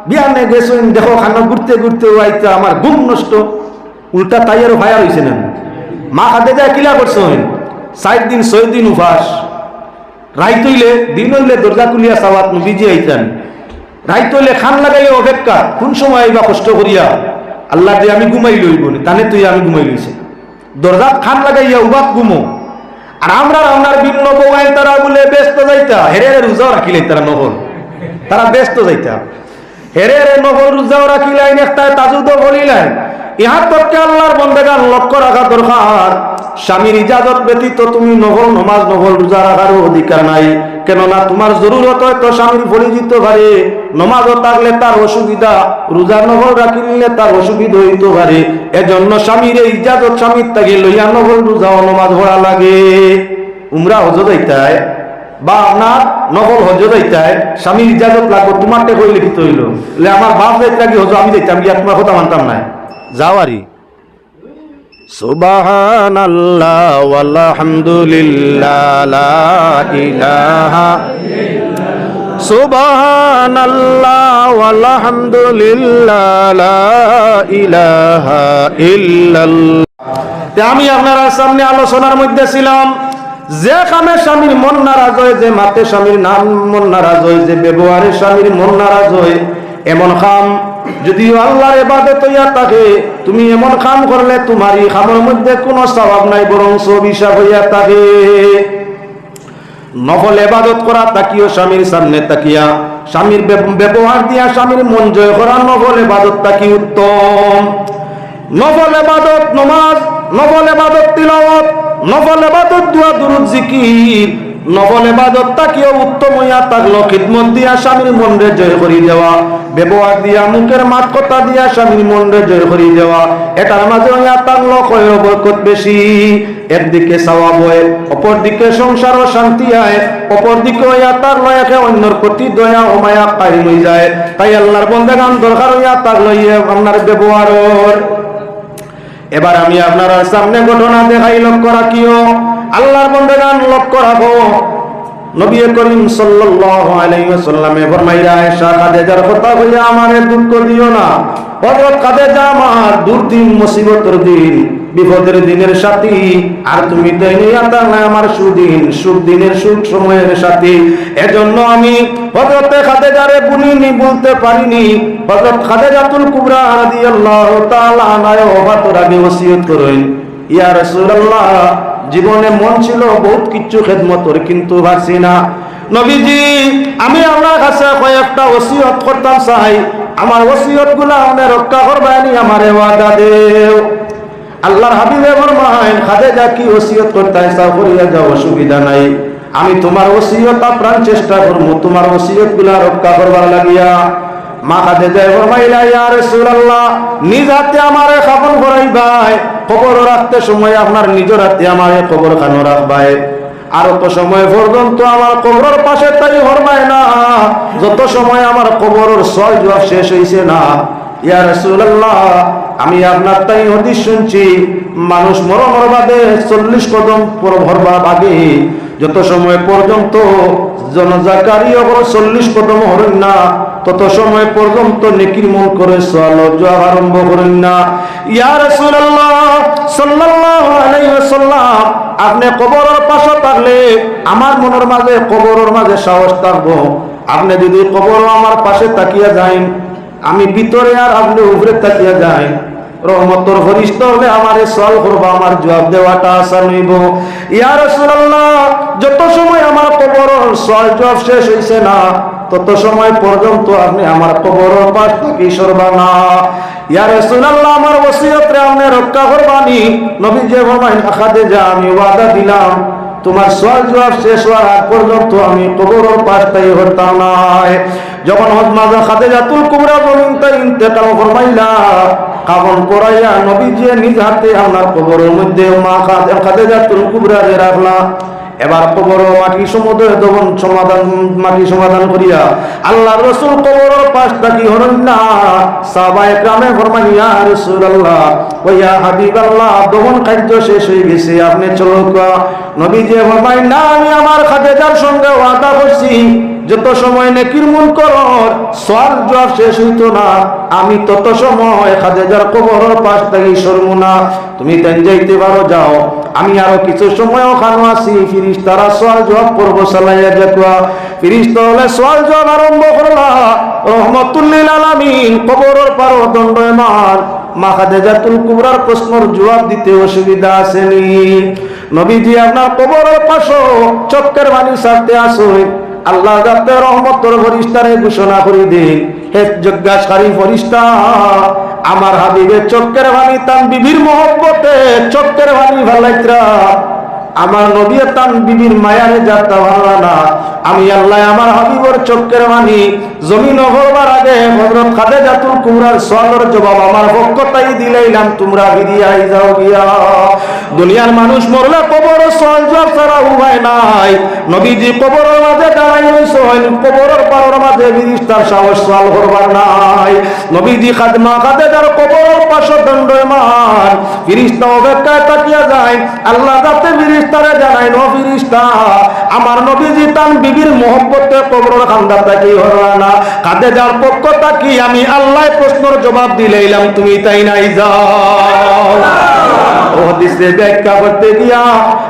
বিয়ানে গেছেন দেখো খানা ঘুরতে ঘুরতে আইতা আমার ঘুম নষ্ট। উল্টা তাইয়ারও ভাইয়া হয়েছে না, মা খাদিজা কিলা করছেন 4 দিন 6 দিন উপাস, রাইত হইলে দিন হইলে দরজা খুলিয়া চাওয়াত নবীজি আইতেন, রাইত হইলে খান লাগাইলে অপেক্ষা কোন সময় আইবা কষ্ট করিয়া আল্লাহ দিয়ে আমি ঘুমাই লইব তানে তুই আমি ঘুমাই লইছে, দরজা খান লাগাইয়া উবাত ঘুমো। আর আমরা আপনার ভিন্ন বউয়াই তারা বলে ব্যস্ত যাইতা, হেরে রোজাও রাখিলেন তারা নহল, তারা ব্যস্ত যাইতা হেরে নহল রোজাও রাখিলেন, একটা তাজুদও বলিলেন। ইহার পক্ষে আল্লাহর বন্দেগান লক্ষ্য রাখা দরকার, স্বামীর ইজাজত ব্যতীত তুমি নহল নমাজ নহল রোজা রাখার অধিকার নাই। কেননা তোমার জরুরত হয়তো স্বামীর পরিচিত পারে, নমাজও থাকলে তার অসুবিধা, রোজা নহল রাখিলে তার অসুবিধা হইতে পারে। এজন্য স্বামীর ইজাজত স্বামীর তাকে লইয়া নহল রোজা ও নমাজ পড়া লাগে। উমরা হজ যাইতায় বা আপনার নহল হজ যাইতায় স্বামীর ইজাজত লাগবে, তোমারটা কই লিখিত হইল আমার বাপ যাইতে কি হজ আমি যাইতাম গিয়া তোমার কথা মানতাম না যাওয়ারি। সুবহানাল্লাহ ওয়ালহামদুলিল্লাহ লা ইলাহা সুবহানাল্লাহ ওয়ালহামদুলিল্লাহ লা ইলাহা ইল্লাল্লাহ। আমি আপনার সামনে আলোচনার মধ্যে ছিলাম যে কামে স্বামীর মন নারাজ হয়, যে মাতে স্বামীর নাম মন নারাজ হয়, যে ব্যবহারে স্বামীর মন নারাজ হয়, এমন কাম যদিও আল্লাহর ইবাদত হইয়া থাকে, তুমি এমন কাম করলে তোমার এই কামের মধ্যে কোনো সওয়াব নাই, বরং অভিশাপ হইয়া থাকে। নফল ইবাদত করা তাকিও স্বামীর সামনে তাকিয়া, স্বামীর ব্যবহার দিয়া স্বামীর মন জয় করা নফল ইবাদত তাকি উত্তম। নফল ইবাদত নামাজ, নফল ইবাদত তিলাওয়াত, নফল ইবাদত দুআ দুরূদ জিকির, নফল ইবাদত তাকিও উত্তম হইয়া থাকলো খিদমত দিয়া স্বামীর মনরে জয় করি দেওয়া, ব্যবহার দিয়া মুখের মাত কথা দিয়া স্বামীর মনরে জয় করি দেওয়া, এটার মাঝে হইয়া থাকলো খয়র বরকত বেশি। একদিকে সওয়াব হয়, অপর দিকে সংসার ও শান্তি হয়, অপর দিকে হইয়া থাকলো একে অন্যর প্রতি দয়া ও মায়া কায়েম হয়ে যায়। তাই আল্লাহর বান্দাগান দরকার হইয়া থাকলো আপনার ব্যবহার। এবার আমি আপনার সামনে ঘটনা দেখাই, লক্ষ্য রাখিও, আল্লাহর বান্দাগান লক্ষ্য রাখো। নবী করিম সাল্লাল্লাহু আলাইহি ওয়াসাল্লামে ফরমাইরা, আয়েশা খাদিজার কথা কইয়া আমারে দুঃখ দিও না। হযরত খাদিজা আমার দুর্দিন মুসিবতের দিন, বিপদের দিনের সাথী, আর তুমি দুনিয়া তাহলে আমার সুদিন সুখ দিনের সুখ সময়ের সাথী। এজন্য আমি হযরত খাদিজারে ভুলিনি, বলতে পারিনি। হযরত খাদিজাতুল কুবরা রাদিয়াল্লাহু তাআলা আনহা ওফাতের আগে ওসিয়ত করেন, ইয়া রাসূলুল্লাহ, জীবনে মন ছিল বহুত কিছু খেদমতর, কিন্তু পারছি না। নবীজি, আমি আপনার কাছে কয়েকটা ওসিয়ত করতাম চাই, আমার ওসিয়ত গুলা আপনি রক্ষা করবেনি, আমারে ওয়াদা দেও। আল্লাহর হাবিবে ফরমায়, খাদিজা কি ওসিয়ত করতে চাও করিয়া যাও, অসুবিধা নাই, আমি তোমার ওসিয়ত আপ্রাণ চেষ্টা করবো তোমার ওসিয়ত গুলা রক্ষা করবার লাগিয়া। মা খাদিজা ফরমাইলা, ইয়া রাসূলুল্লাহ, নিজ হাতে আমারে কাফন করাইবাই, কবর রাখতে সময় আপনার নিজের হাতে আমারে কবর খানো রাখবাই, আর অত সময় পর্যন্ত আমার কবরের পাশে তাই হরমায় না, যত সময় আমার কবরের সয় জবাব শেষ হইছে না। ইয়া রাসূলুল্লাহ, আমি আপনার তাই হাদিস শুনছি, মানুষ মরণের বাদে 40 কদম পর ভরবার আগে যত সময় পর্যন্ত জনজাকারী 40 কদম হরেন না, তত সময় পর্যন্ত নেকির মন করে সওয়াল জবাব আরম্ভ করেন না। ইয়া রাসূলুল্লাহ সাল্লাল্লাহু আলাইহি ওয়াসাল্লাম, আপনি কবরের পাশে থাকলে আমার মনের মাঝে কবরের মাঝে সাহস থাকবো। আপনি যদি কবর আমার পাশে তাকিয়া যান, আমি ভিতরে আর আপনি উপরে তাকিয়া যান, রহমতের ফরিস্তা হলে আমারে সওয়াল করবা, আমার জবাব দেওয়াটা আসান হইব। ইয়া রাসূলুল্লাহ, যত সময় আমার কবরের সওয়াল জবাব শেষ হইছে না, তত সময় পর্যন্ত আপনি আমার কবরের পাশ থেকে সরবা না। ইয়া রাসূলুল্লাহ, আমার ওসিয়তরে আপনি রক্ষা করবানি। নবীজি ফরমাইলেন, খাদিজা, আমি ওয়াদা দিলাম তোমার সওয়াল জবাব শেষ হওয়ার আগ পর্যন্ত আমি কবরের পাশ থেকে হতাম না। যখন হযরত খাদিজাতুল কুবরা জমিনতে ইন্তেকাল ফরমাইলা, কাফন পরাইয়া নবীজি নিজ হাতে আপনার কবরের মধ্যে মা খাদিজাতুল কুবরা রাখলা। এবার কবর মাটি সমুদ্রে দহন মাটি সমাধান করিয়া আল্লাহর রাসূল কবরের পাশ থাকি হরণ না। সাহাবায়ে কেরামে ফরমান, ইয়া রাসূলুল্লাহ ওয়া ইয়া হাবিবাল্লাহ, দহন কার্য শেষ হয়ে গেছে, আপনি চলো। নবীজি ফরমায়, না, আমি আমার খাদিজার সঙ্গে ওয়াদা করছি, যত সময় নেকির মুনকর সওয়াল জবাব শেষ হইতো না, আমি তত সময় খাদিজার কবরের পাশ থেকে সরমু না। তুমি তেন যাইতে পারো, যাও, আমি আরো কিছু সময় ওখানে আছি। ফিরিস্তারা সওয়াল জবাব করব চালাইয়া দেখবা। ফিরিস্তা হলে সওয়াল জবাব আরম্ভ করলা। রহমাতুল লিল আলামিন কবরের পার দণ্ডায়মান মা খাদিজাতুল কুবরার প্রশ্নের জবাব দিতে অসুবিধা আসেনি। নবীজি আপনার কবরের পাশে চক্কের বাণী ছাড়তে আসুন, আল্লাহ যাতে রহমতের ফরিস্তারে ঘোষণা করে দিন, হে যজ্ঞাকারী ফরিস্তা, আমার হাবিবের চক্কের বাণী তান বিবির মহব্বতে চক্কের বাণী ভালাইত্রা, আমার নবী তান বিবির মায়ারে যাতা ভালো না। আমি আল্লাহ আমার হাবিবর চক্কের বাণী জমিন হবার আগে হযরত খাদিজাতুল কুবরার সওয়ালের জবাব আমার পক্ষতাই দিলাম, তোমরা ফিরিয়াই যাও গিয়া। দুনিয়ার মানুষ মরলে কবরের সওয়াল জবাব ছাড়া উপায় নাই। নবীজি কবরের মাঝে দাঁড়াই রইছেন, কবরের পারের মাঝে ফিরিস্তার সাহস সওয়াল করবার নাই। নবীজি খাদিজার কবরের পাশে দণ্ডায়মান, ফিরিস্তা অপেক্ষায় তাকিয়া যায়। আল্লাহ যাতে ফিরিস্তারে জানায়, নো ফিরিস্তা, আমার নবীজি তান বিবির মহব্বতে কবরের খান্দা তাকি হরা না। খাদিজার পক্ষ তাকি আমি আল্লাহ প্রশ্নের জবাব দিলাম, তুমি তাই নাই যাও। হাদিসে ব্যাখ্যা করতে গিয়া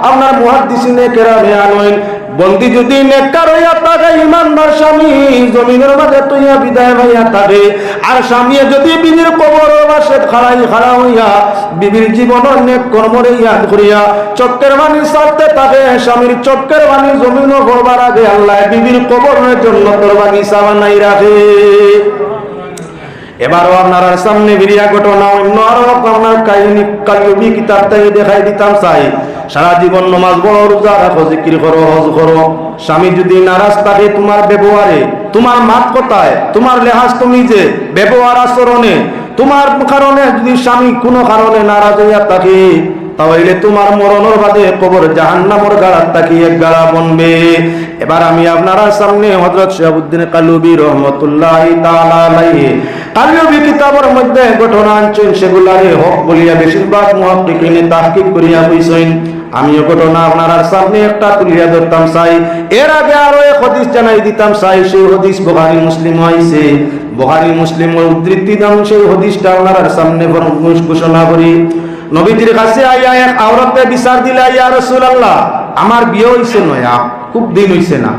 আপনার মুহাদ্দিসিনে কেরামে আনলেন বন্দি যদি নেককার হইয়া থাকে, ইমানদার স্বামী জমিনের মাঝে তুইয়া বিদায় হইয়া থাকে, আর স্বামী যদি বিবির কবর বাসে খাড়া হইয়া বিবির জীবনের নেক কর্মরে ইয়াদ করিয়া চক্কের বাণী ছাড়তে থাকে, স্বামীর চক্কের বাণী জমিন করবার আগে আল্লাহ বিবির কবরের জন্য তোর বাগিচা বানাই রাখে। এবারও আপনার সামনে বিরিয়া ঘটনা অন্য আরো আপনার কাহিনী কালিবি কিতাব থেকে দেখাই দিতাম চাই। সারা জীবন নমাজ পড়ো, রোজা রাখো, জিকির করো, হজ করো, স্বামী যদি নারাজ থাকে তোমার ব্যবহারে, তোমার মাত কথায়, তোমার লেহাজ, তুমি যে ব্যবহার আচরণে, তোমার কারণে যদি স্বামী কোনো কারণে নারাজ হইয়া থাকে, তাহলে তোমার মরণের বাদে কবর জাহান্নামের গাড়া তাকি এক গাড়া বনবে। এবার আমি আপনারা সামনে হযরত শিহাবুদ্দিন কালুবি রহমতুল্লাহি তাআলা আলাইহি কালুবি কিতাবের মধ্যে ঘটনা আনছেন, সেগুলারে হক বলিয়া বেশিরভাগ মুহাক্কিকিনে তাহকিক করিয়া কইছেন। আমিও ঘটনা আপনারা সামনে একটা তুলিয়া ধরতাম চাই। এর আগে আরো এক হাদিস জানাই দিতাম চাই, সেই হাদিস বুখারী মুসলিম হইছে। বুখারী মুসলিমের উদ্ধৃতি দাম সেই হাদিসটা আপনারা সামনে ঘোষণা করি। নবীজির কাছে আইয়া এক আওরাতে বিচার দিলা, ইয়া রাসূলুল্লাহ আমার বিয়ে হইছে নয়া, খুব দিন হইছে না,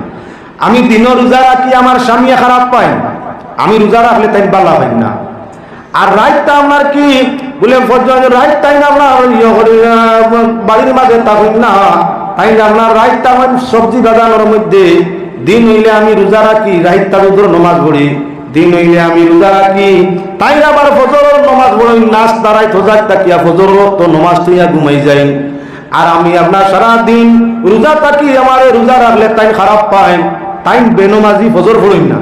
আমি দিন রোজা রাখি, আমার স্বামী খারাপ পায়, আমি রোজা রাখলে তাই বালা পাই না, আর রাতটা আমার কি বলে রাত তাই না আপনার বাড়ির মাঝে থাকুন না, তাই না আপনার রাতটা আমার সবজি বাগানোর মধ্যে, দিন হইলে আমি রোজা রাখি, রাতটা রোজর নমাজ পড়ি, দিন হইলে আমি রোজা রাখি, তাই আবার ফজরের নমাজ পড়ি, নাচ দাঁড়াই থোজাক তাকিয়া ফজর তো নমাজ তুইয়া ঘুমাই যাই, আর আমি আপনার সারা দিন রোজা থাকি, আমার রোজা রাখলে তাই খারাপ পায়, তাই বেনমাজি ফজর পড়ই না,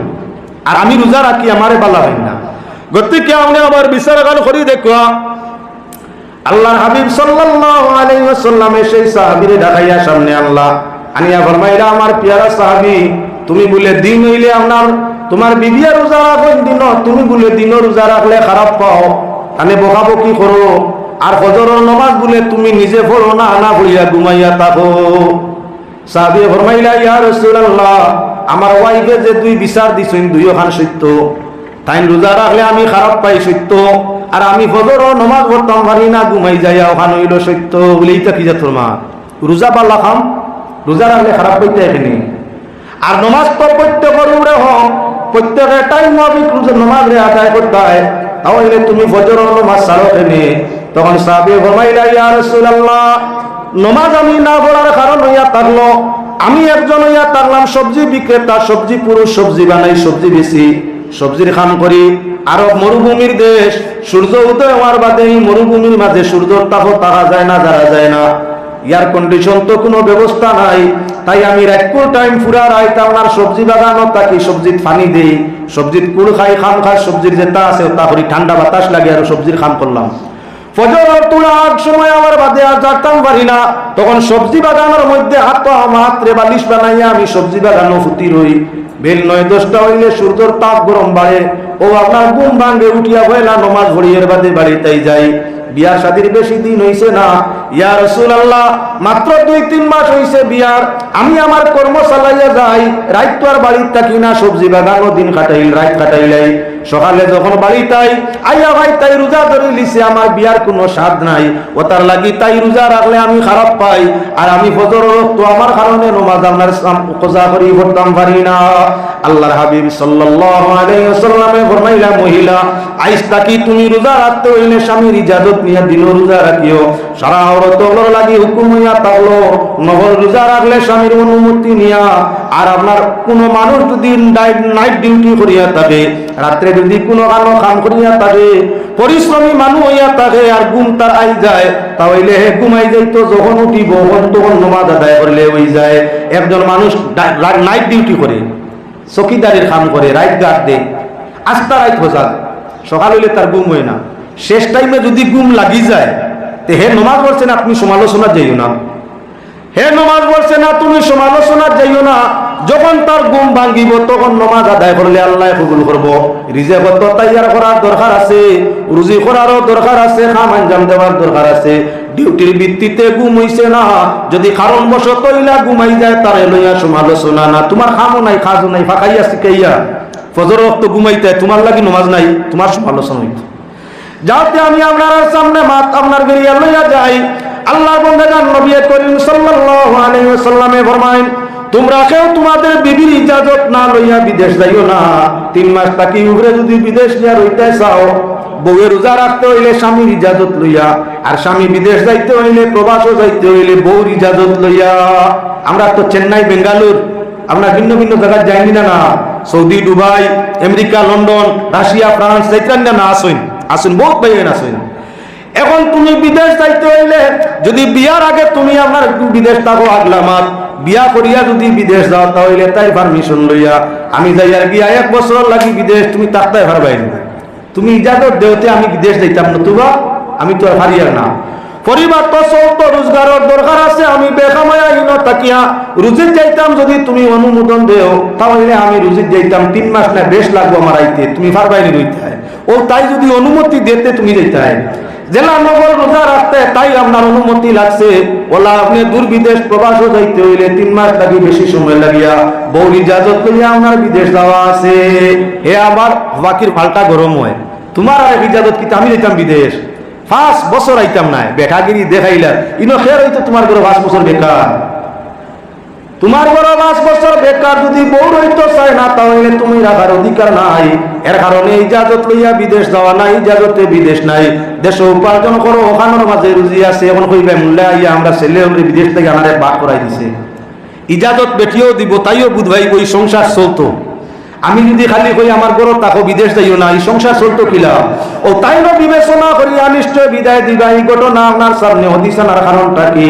আর আমি রোজা রাখি আমারে বালা হয় না। গতিকে আপনি আবার বিচার গান করি দেখুয়া আল্লাহর হাবিব সাল্লাল্লাহু আলাইহি ওয়াসাল্লামে সেই সাহাবীরে দেখাইয়া সামনে আল্লাহ আনিয়া ফরমাইলা, আমার পিয়ারা সাহাবী তুমি বলে দিন হইলে আপনার তোমার বিবিয়া রোজা রাখেন দিন, তুমি বলে দিন রোজা রাখলে খারাপ পাও, আনে বকাবকি করো, আর ফজরের নামাজ বলে তুমি নিজে পড়ো না, আনা পড়িয়া ঘুমাইয়া থাকো। সাহাবী ফরমাইলা, ইয়া রাসূলুল্লাহ আমার ওয়াইফে যে দুই বিচার দিছেন দুইও খান সত্য, তাই রোজা রাখলে আমি খারাপ পাই সত্য, আর আমি ফজরের নামাজ পড়তাম পারি না, ঘুমাই যাইয়া ওখানে হইল সত্য, বলে এইটা কি যাত মা রোজা পাল্লা খাম, রোজা রাখলে খারাপ পাইতে এখানে, আর নমাজ তো প্রত্যেকের উপরে হোক, প্রত্যেকের টাইম মাফিক নমাজ রে আদায় করতে হয়, তাহলে তুমি ফজরের নামাজ ছাড়ো কেনে? তখন সাহাবী ফরমাইলা, ইয়া রাসূলুল্লাহ নমাজ আমি না পড়ার কারণ হইয়া থাকলো, আমি একজন হইয়া থাকলাম সবজি বিক্রেতা, সবজি পুরুষ, সবজি বানাই, সবজি বেশি, সবজির কাম করি, আরব মরুভূমির দেশ, সূর্য উদয় হওয়ার বাদে এই মরুভূমির মাঝে সূর্যের তাপও থাকা যায় না, যারা যায় না, এয়ার কন্ডিশন তো কোনো ব্যবস্থা নাই, তাই আমি রাতপুর টাইম ফুরা রাইতে আমার সবজি বাগানো থাকি, সবজির পানি দিই, সবজির কুড় খাই, খাম খাই, সবজির যেটা আছে তা করি, ঠান্ডা বাতাস লাগে আর সবজির খাম করলাম। ফজর তোলার সময় আমার বাদে আর যাতাম পারি না, তখন সবজি বাগানোর মধ্যে হাতরে বালিশ বানাইয়া আমি সবজি বাগানো ফুটি রই। বেল 9-10টা হইলে সূর্যের তাপ গরম বাড়ে, ও আপনার ঘুম ভাঙ্গে উঠিয়া হইলা নমাজ ভরিয়ের বাদে বাড়িতেই যাই। বিয়ার শাদীর বেশি দিন হইছে না, ইয়া রাসূলুল্লাহ মাত্র 2-3 মাস হইছে বিয়ার, আমি আমার কর্ম চালাইয়া যাই, রাত তো আর বাড়িতে থাকি না, সবজি বাগানো দিন কাটাইল, রাত কাটাইলাই, সকালে যখন বাড়িতাই আইয়া ভাই তাই রোজা ধরে লিছে, আমার বিয়ার কোনো স্বাদ নাই, ও তার লাগি তাই রোজা রাখলে আমি খারাপ পাই, আর আমি ফজর তো আমার কারণে নমাজ আপনার কজা করি পড়তাম পারি না। আল্লাহর হাবিব সাল্লাল্লাহু আলাইহি ওয়াসাল্লামে ফরমাইলা, মহিলা আইজ তাকি তুমি রোজা রাখতে হইলে স্বামীর ইজাজত নিয়ে দিন রোজা রাখিও, সারা অরতর লাগি হুকুম হইয়া থাকলো নহর রোজা রাখলে স্বামীর অনুমতি নিয়া, আর আপনার কোনো মানুষ যদি নাইট ডিউটি করিয়া থাকে, রাত্রে যদি কোনো কাম করিয়া থাকে, পরিশ্রমী মানুষ হইয়া থাকে, আর ঘুম তার আই যায়, তাহলে হে ঘুমাই যাইতো, যখন উঠিব তখন নামাজ আদায় করলে হই যায়। একজন মানুষ নাইট ডিউটি করে, চকিদারির কাম করে, রাইট গার্ড দেয়, আস্তা রাইত হোসাদ, সকাল হইলে তার ঘুম হয় না, শেষ টাইমে যদি ঘুম লাগি যায়, তে হে নমাজ পড়ছে না, আপনি সমালোচনা যাইও না, হে নমাজ পড়ছে না তুমি সমালোচনা যাইও না, যখন তার ঘুম ভাঙ্গিব তখন নমাজ আদায় করলে আল্লাহ কবুল করব। রিজেক তো তৈয়ার করার দরকার আছে, রুজি করারও দরকার আছে, খাম আঞ্জাম দেওয়ার দরকার আছে, ডিউটির ভিত্তিতে ঘুম হইছে না, যদি কারণবশত ইলা ঘুমাই যায়, তারে লইয়া সমালোচনা না, তোমার খামও নাই, খাজও নাই, ফাঁকাইয়া শিখাইয়া ফজর ওয়াক্ত ঘুমাইতে, তোমার লাগি নমাজ নাই, তোমার সমালোচনা হইত। যাতে আমি আপনার সামনে মাত আপনার বেরিয়ে লইয়া যাই, আল্লাহর বান্দাগণ নবী করিম সাল্লাল্লাহু আলাইহি ওয়াসাল্লামে ফরমায়েন, তোমরা কেউ তোমাদের বিবির ইজাজত না লইয়া বিদেশ যাইও না। 3 মাস থাকি উপরে যদি বিদেশ নিয়ে রইতে চাও, বউয়ের রোজা রাখতে হইলে স্বামীর ইজাজত লইয়া, আর স্বামী বিদেশ যাইতে হইলে প্রবাসও যাইতে হইলে বউর ইজাজত লইয়া। আমরা তো চেন্নাই, বেঙ্গালুর, আমরা ভিন্ন ভিন্ন জায়গায় যাইনি না, না Saudi, Dubai, America, London, Russia, France যাইতেন না? আসুন আসুন, বহুত ভাইয়েন আসুন। এখন তুমি বিদেশ যাইতে হইলে যদি বিয়ার আগে তুমি আপনার বিদেশ থাকো আগলা মাস, বিয়া করিয়া যদি বিদেশ যাও তাহলে তাই পারমিশন লইয়া আমি যাই আর গিয়া 1 বছর লাগি বিদেশ তুমি থাকতে পারবাই না। তুমি ইজাজত দেওতে আমি বিদেশ যাইতাম নতুবা আমি তো আর হারিয়ার না। পরিবার তো চলতো, রোজগারের দরকার আছে, আমি বেকামায়া ইনো তাকিয়া রুজিত যাইতাম। যদি তুমি অনুমোদন দেও তাহলে আমি রুজিত যাইতাম। 3 মাস না বেশ লাগবো আমার আইতে, তুমি পারবাইনি রইতে। ও তাই যদি অনুমতি দিতে তুমি যাইতে জেলা নগর রোজা রাখতে, তাই আপনার অনুমতি লাগছে। ওলা আপনি দূর বিদেশ প্রবাসও যাইতে হইলে 3 মাস লাগি, বেশি সময় লাগিয়া বউর ইজাজত লইয়া আপনার বিদেশ যাওয়া আছে। হে আমার বাকির পাল্টা গরম হয়, তোমার আর ইজাজত কি আমি যেতাম বিদেশ 5 বছর আইতাম না, বেকাগিরি দেখাইলা ইনো খের হইতো তোমার ঘরে 5 বছর বেকার। তোমার ঘরে 5 বছর বেকার যদি বউ হইতো চায় না তাহলে তুমি রাখার অধিকার নাই। এর কারণে ইজাজত লইয়া বিদেশ যাওয়া নাই, ইজাজতে বিদেশ নাই। দেশে উপার্জন করো, ওখানোর মাঝে রুজি আছে। এখন কইবে মূল্যে আইয়া আমরা ছেলে হলে বিদেশ থেকে আমাদের বাদ করাই দিছে। ইজাজত বেটিও দিব, তাইও বুধভাই ওই সংসার চলতো। আমি যদি খালি কই আমার ঘর তাকে বিদেশ যাইও না, এই সংসার চলতো কিলা? ও তাইও বিবেচনা করিয়া নিশ্চয় বিদায় দিবা। এই ঘটনা আপনার সামনে হদিসানার কারণটা কি?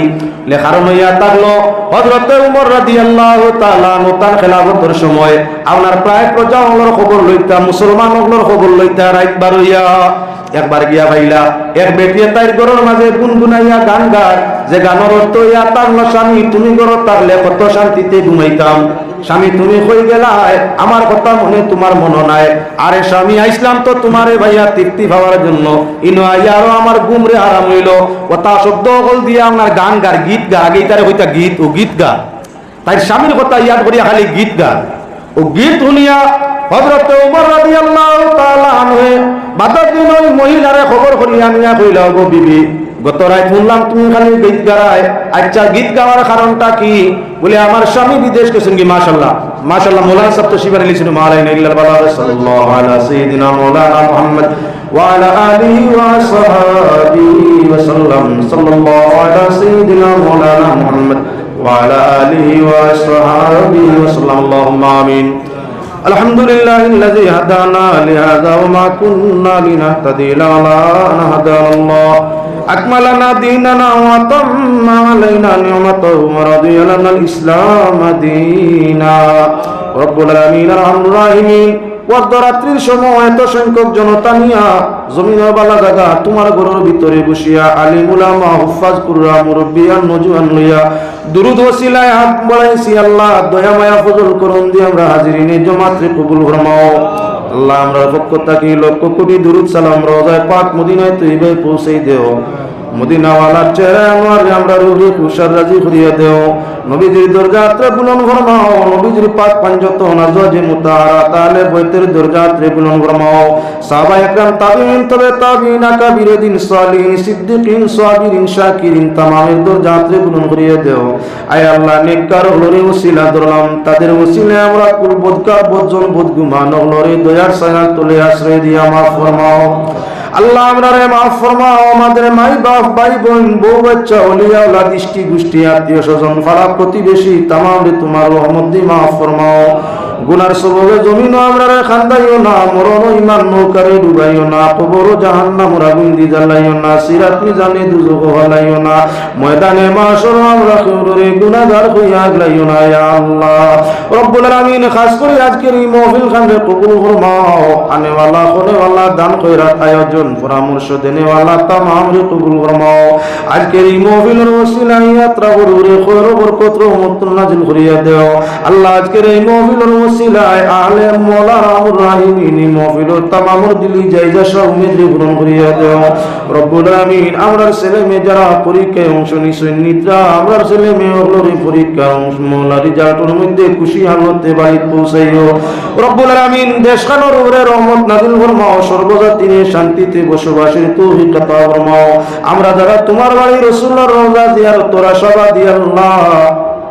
কারণ হইয়া থাকলো হযরতে উমর রাদিয়াল্লাহু তাআলা তার খেলাফতের সময় আপনার প্রায় প্রজা হলোর খবর লইতা, মুসলমান হলোর খবর লইতা রাইতবার হইয়া একবার গিয়া ভাইলা এক বেটি তাইর ঘরের মাঝে গুনগুনাইয়া গান গায়, যে গানের অর্থ ইয়া তাহলো স্বামী তুমি ঘরত থাকলে কত শান্তিতে ঘুমাইতাম। স্বামী তুমি কই গেলাই, আমার কথা মনে তোমার মনে নাই। আরে স্বামী আইসলাম তো তোমারে ভাইয়া তৃপ্তি পাওয়ার জন্য, ইনো আইয়া আরো আমার ঘুম রে আরাম হইল। কথা শব্দ হল দিয়ে আপনার গান গার, গীত গা, আগে তারে হইতা গীত ও গীত গা। তাই স্বামীর কথা ইয়াদ করিয়া খালি গীত গা ও গীত শুনিয়া হযরতে ওমর রাদিয়াল্লাহু তাআলা আনহু বাদর দিন ওই মহিলারে খবর করিয়া নিয়া কইলা, গো বিবি গত রাত শুনলাম তুমি খালি গীত গায়, আচ্ছা গীত গাওয়ার কারণটা কি? বলে আমার স্বামী বিদেশ গেছেন কি। মাশাআল্লাহ মাশাআল্লাহ, মৌলানা সাহেব তো শিবারে লিখছেন মালাইনা ইল্লাল বালাগ সাল্লাল্লাহু আলা সাইয়্যিদিনা মাওলানা মুহাম্মদ ওয়া আলা আলিহি ওয়া সাহবিহি ওয়া সাল্লাম, সাল্লাল্লাহু আলা সাইয়্যিদিনা মাওলানা মুহাম্মদ ওয়া আলা আলিহি ওয়া সাহবিহি ওয়া সাল্লাম, আল্লাহুম্মা আমিন। আলহামদুলিল্লাহিল্লাযী হাদানা লিহাযা ওয়া মা কুন্না লিনাহতাদিয়া লাওলা আন হাদানাল্লাহ। আকমালানা দীনানা ওয়া তাম্মা আলাইনা নি'মাতাহু ওয়া রাদিয়া লানাল ইসলাম দীনা। রব্বুল আলামিন আরহামুর রাহিমিন। রাত্রির সময় এত সংখ্যক জনতা নিয়া জমিনের বালা জায়গা তোমার ঘরের ভিতরে বসিয়া আলিম উলামা হুফাজ কুররা মুরব্বিয়ান নজওয়ান লইয়া দুরূদ ওসিলায় হাত বাড়াইছি। আল্লাহ দয়া মায়া ফজল করুন দিয়ে আমরা হাজিরিনে জমাতে কবুল ফরমাও। আল্লাহ আমরা পক্ষ থেকে লক্ষ কোটি দুরূদ সালাম রওজায়ে পাক মদিনায় তৈয়বায় পৌঁছে দেও। মদিনাওয়ালার চেহারা আনোয়ারে আমরা রূহে খুশার রাজি করিয়া দেও। নবীজির দরজাতে বুলন্দ ফরমাও। নবীজির পাক পাঞ্জত নাজওয়াজে মুতাহারাত আলে বাইতের দরজাতে বুলন্দ ফরমাও। সাহাবায়ে একরাম তাবিঈন তবে তাবিঈন আকাবির দিন সালিহিন সিদ্দিকিন সাবিরিন শাকিরিন তামামের দরজাতে বুলন্দ করিয়া দেও। আয় আল্লাহ নেককার হলরে ওসিলা ধরলাম, তাদের ওসিলায় আমরা কুল বদকার বদজন বদগুমান হলরে দয়ার ছায়া তলে আশ্রয় দিয়া মাফ ফরমাও। আল্লাহ আমরারে মাফ ফরমাও। আমাদের মাই বাপ ভাই বোন বউ বাচ্চা ওলিয়া ওলা দৃষ্টি গোষ্ঠী আত্মীয় স্বজন পাড়া প্রতিবেশী তামামরে তোমার রহমত দিয়ে মাফ ফরমাও। গুনার সববে জমিন আমরারে খান্দাইও না, মরণ ইমান নৌকারে ডুবাইও না, কবর জাহান্নামের আগুন দি জ্বালাইও না, সিরাত মিজানে দুজখ হলাইও না, ময়দানে মাশর আমরা কেউরে গুনাহগার হইয়া গলাইও না। ইয়া আল্লাহ রব্বুল আলামিন, খাস করে আজকের এই মাহফিল খানরে কবুল ফরমাও। আনেওয়ালা কোনেওয়ালা দান খয়রাত আয়োজন পরামর্শ দেনেওয়ালা তামামরে কবুল ফরমাও। আজকের এই মাহফিলের ওসিলায় ইয়াত্রা গরুরে খয়র বরকত রহমত নাজিল করিয়া দেও। আল্লাহ আজকের এই মাহফিলের ওসিলায় আলেম মাওলানা আবুর রাহিমিন মাহফিলের তামামর দিলি জায়গা সব উম্মত পূরণ করিয়া দেও। রব্বুল আমিন, আমরার ছেলে মেয়ে যারা পরীক্ষায় অংশ নিছেন নিদ্রা, আমরার ছেলে মেয়ে হলোর পরীক্ষা অংশ মওলা রিজাল্টের মধ্যে খুশি হালতে বাড়ি পৌঁছাইও। রব্বুল আমিন, দেশখানোর উপরে রহমত নাজিল ফরমাও। সর্বজাতিনে শান্তিতে বসবাসের তৌফিক আতা ফরমাও। আমরা যারা তোমার বাড়ি রাসূলুল্লাহর রওজা জিয়ারত তোরা সবা দি আল্লাহ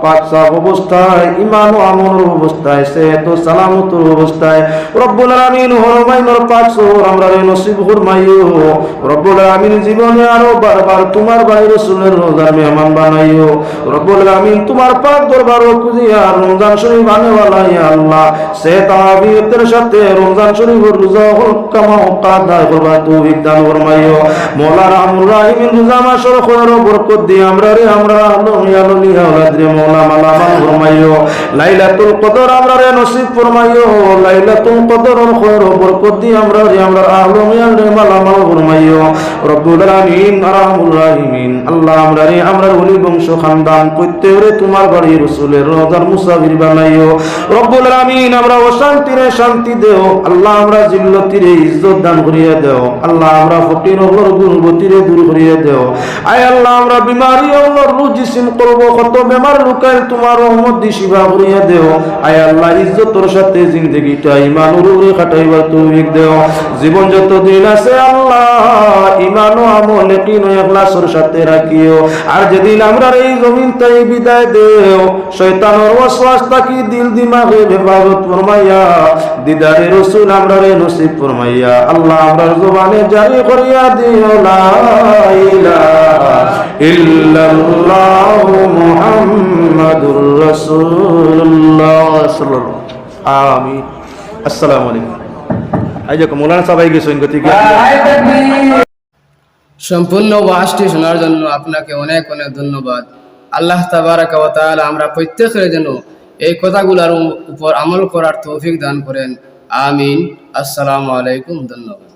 পাক সাফ অবস্থায়, ঈমান ও আমলের অবস্থায়, সেহত ও সালামতের অবস্থায় রব্বুল আলামিন হরমাইনের পাক শহর আমরা নসিব ফরমাইও। রব্বুল আলামিন জীবনে আরো বারবার তোমার ভাই রাসূলের রোজার মেহমান বানাইও। রব্বুল আলামিন তোমার পাক দরবারে কুজিয়া রমজান শরীফ আনেওয়ালা ইয়া আল্লাহ, সেহত আফিয়তের সাথে রমজান শরীফের রোজা কামা কাদা করবা তৌফিক দান ফরমাইও। মওলা রাহমুর রাহিমিন রোজা মাসের খৈর ও বরকত দিয়ে আমরা আল্লাহ আওলাদ রে মওলা মালামাল ফরমাইও। লাইলাতুল কদর আমরা নসিব ফরমাইও। লাইলাতুল কদরের খৈর ও বরকত দিয়ে আমরা আহলুমিয়াল রে মালামাল ফরমাইও। রব্বুল আলামিন রাহমুর রাহিমিন আল্লাহ আমরা ওলি বংশ খানদান প্রত্যেকরে তোমার বাড়ি রাসূলের রওজার মুসাফির বানাইও। রব্বুল আলামিন আমরা অশান্তিরে শান্তি দেও আল্লাহ, আমরা জিল্লতিরে ইজ্জত দান করিয়া দেও আল্লাহ, আমরা ফকির হলর গুরবতিরে দূর করিয়া দেও। আয় আল্লাহ আমরা বিমারি হলর রু জিসিম করব কত বেমার লুকায় তোমার রহমত দি শিফা করিয়া দেও। আয় আল্লাহ ইজ্জতের সাথে জিন্দেগিটা ঈমান উরে কাটাইবার তৌফিক দেও। জীবন যত দিন আছে আল্লাহ ঈমান ও আমল ইয়াকিন ও ইখলাসের সাথে রাখিও। আর যেদিন আমরা এই জমিন তাই বিদায় দেও, শয়তানের ওয়াসওয়াস থাকি দিল দিমাগে হেফাজত ফরমাইয়া, দিদারে রাসূল আমরা নসিব ফরমাইয়া আল্লাহ আমরার জবানে জারি করিয়া দিও লা ইলাহা ইল্লাল্লাহু মুহাম্মাদুর রাসূলুল্লাহ সাল্লাল্লাহু আমিন। আসসালামু আলাইকুম। আইজা মৌলানা সবাই গেছেন গতিকে সম্পূর্ণ ওয়াজটি শোনার জন্য আপনাকে অনেক অনেক ধন্যবাদ। আল্লাহ তাবারাকা ওয়া তাআলা আমরা প্রত্যেকের যেন এই কথাগুলোর উপর আমল করার তৌফিক দান করেন। আমিন। আসসালামু আলাইকুম। ধন্যবাদ।